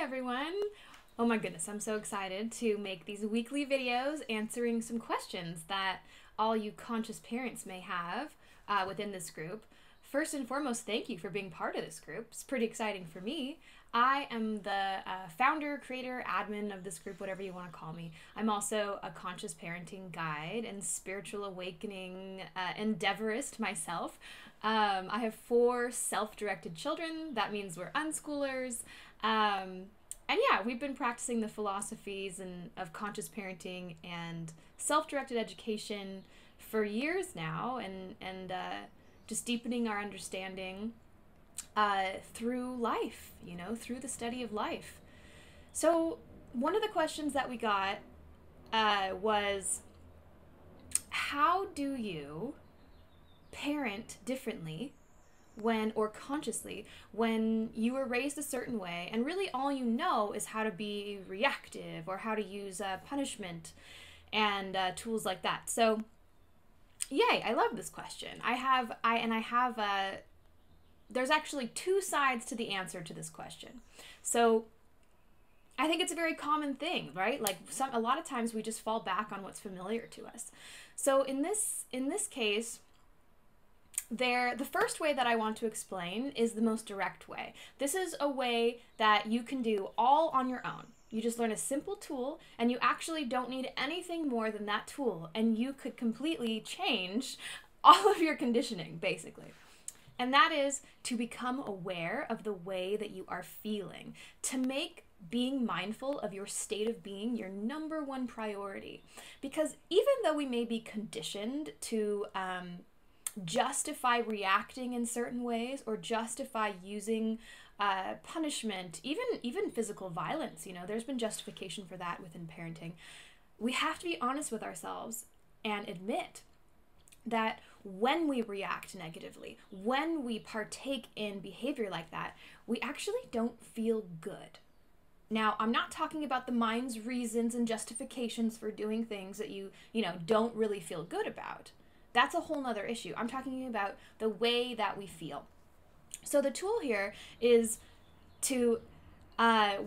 everyone! Oh my goodness, I'm so excited to make these weekly videos answering some questions that all you conscious parents may have within this group. First and foremost, thank you for being part of this group. It's pretty exciting for me. I am the founder, creator, admin of this group, whatever you want to call me. I'm also a conscious parenting guide and spiritual awakening endeavorist myself. I have 4 self-directed children. That means we're unschoolers. And yeah, we've been practicing the philosophies of conscious parenting and self-directed education for years now, and just deepening our understanding through life, through the study of life. So one of the questions that we got was, how do you parent differently or consciously when you were raised a certain way and really all you know is how to be reactive or how to use punishment and tools like that? So yay, I love this question. There's actually 2 sides to the answer to this question. So I think it's a very common thing, right? Like a lot of times we just fall back on what's familiar to us. So in this case, the first way that I want to explain is the most direct way. This is a way that you can do all on your own. You just learn a simple tool and you actually don't need anything more than that tool, and you could completely change all of your conditioning, basically. And that is to become aware of the way that you are feeling, to make being mindful of your state of being your number 1 priority. Because even though we may be conditioned to justify reacting in certain ways or justify using punishment, even physical violence, there's been justification for that within parenting. We have to be honest with ourselves and admit that when we react negatively, when we partake in behavior like that, we actually don't feel good. Now, I'm not talking about the mind's reasons and justifications for doing things that you don't really feel good about. That's a whole nother issue. I'm talking about the way that we feel. So the tool here is to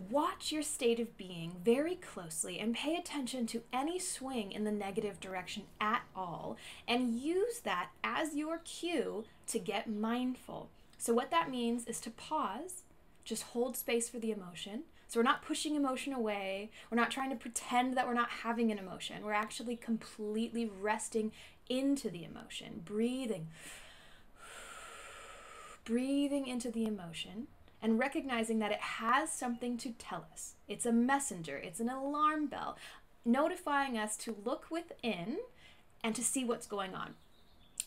watch your state of being very closely and pay attention to any swing in the negative direction at all, and use that as your cue to get mindful. So what that means is to pause, just hold space for the emotion. So we're not pushing emotion away. We're not trying to pretend that we're not having an emotion. We're actually completely resting into the emotion, breathing into the emotion, and recognizing that it has something to tell us. It's a messenger, it's an alarm bell, notifying us to look within and to see what's going on.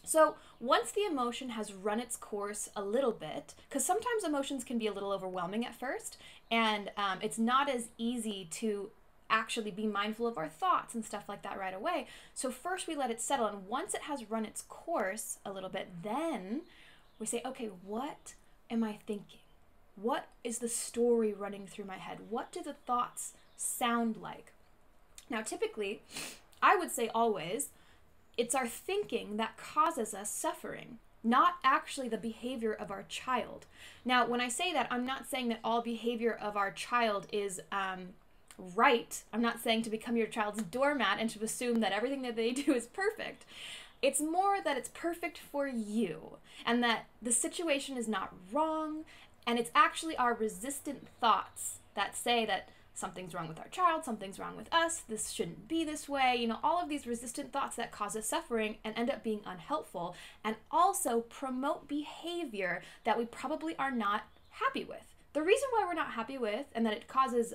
So once the emotion has run its course a little bit, because sometimes emotions can be a little overwhelming at first, and it's not as easy to actually be mindful of our thoughts and stuff like that right away. So first we let it settle, and once it has run its course a little bit, then we say, okay, what am I thinking? What is the story running through my head? What do the thoughts sound like? Now, typically, I would say always, it's our thinking that causes us suffering, not actually the behavior of our child. Now, when I say that, I'm not saying that all behavior of our child is right. I'm not saying to become your child's doormat and to assume that everything that they do is perfect. It's more that it's perfect for you, and that the situation is not wrong, and it's actually our resistant thoughts that say that something's wrong with our child, something's wrong with us, this shouldn't be this way, all of these resistant thoughts that cause us suffering and end up being unhelpful, and also promote behavior that we probably are not happy with. The reason why we're not happy with and that it causes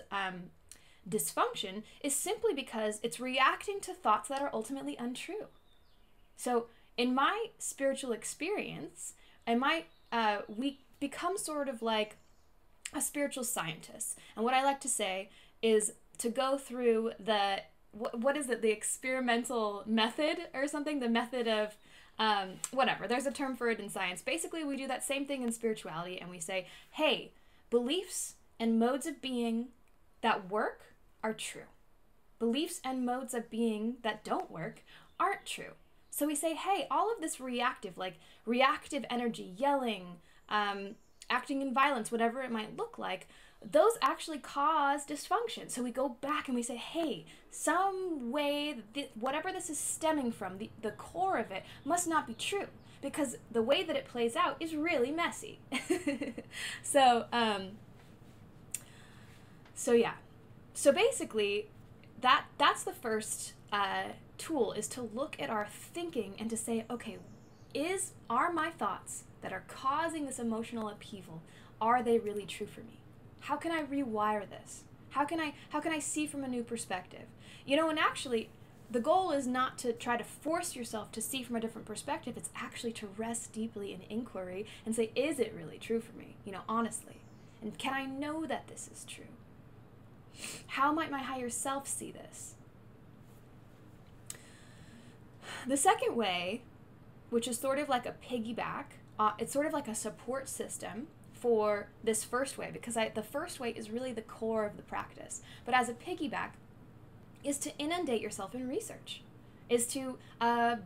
dysfunction is simply because it's reacting to thoughts that are ultimately untrue. So in my spiritual experience, we become sort of like a spiritual scientist. And what I like to say is to go through the experimental method or something, the method of whatever. There's a term for it in science. Basically, we do that same thing in spirituality, and we say, hey, beliefs and modes of being that work are true. Beliefs and modes of being that don't work aren't true. So we say, hey, all of this reactive energy, yelling, acting in violence, whatever it might look like, those actually cause dysfunction. So we go back and we say, hey, some way, whatever this is stemming from, the core of it must not be true, because the way that it plays out is really messy. So yeah. So basically, that's the first tool, is to look at our thinking and to say, okay, are my thoughts that are causing this emotional upheaval, are they really true for me? How can I rewire this? How can I see from a new perspective? And actually, the goal is not to try to force yourself to see from a different perspective. It's actually to rest deeply in inquiry and say, is it really true for me? Honestly. And can I know that this is true? How might my higher self see this? The second way, which is sort of like a piggyback, it's sort of like a support system for this first way, because the first way is really the core of the practice. But as a piggyback, is to inundate yourself in research, is to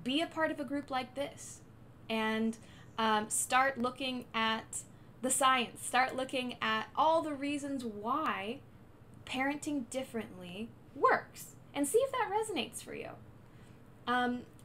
be a part of a group like this, and start looking at the science, start looking at all the reasons why parenting differently works, and see if that resonates for you.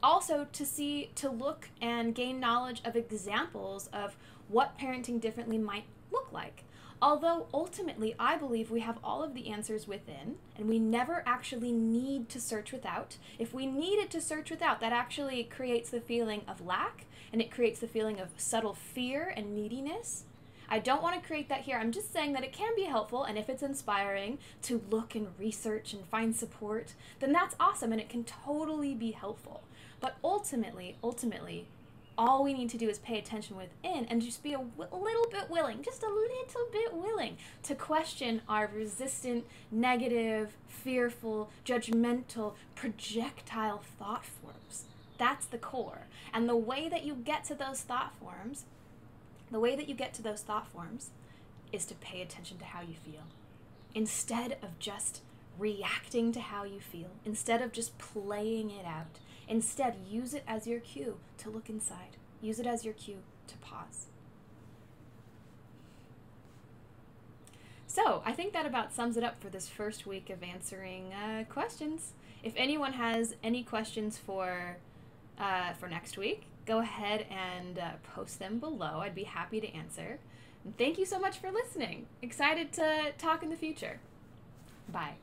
Also to look and gain knowledge of examples of what parenting differently might look like. Although ultimately, I believe we have all of the answers within, and we never actually need to search without. If we needed to search without, that actually creates the feeling of lack, and it creates the feeling of subtle fear and neediness. I don't want to create that here. I'm just saying that it can be helpful, and if it's inspiring to look and research and find support, then that's awesome, and it can totally be helpful. But ultimately, all we need to do is pay attention within and just be a little bit willing, just a little bit willing to question our resistant, negative, fearful, judgmental, projectile thought forms. That's the core. And the way that you get to those thought forms, is to pay attention to how you feel. Instead of just reacting to how you feel, instead of just playing it out, instead, use it as your cue to look inside. Use it as your cue to pause. So, I think that about sums it up for this first week of answering questions. If anyone has any questions for next week, go ahead and post them below. I'd be happy to answer. And thank you so much for listening. Excited to talk in the future. Bye.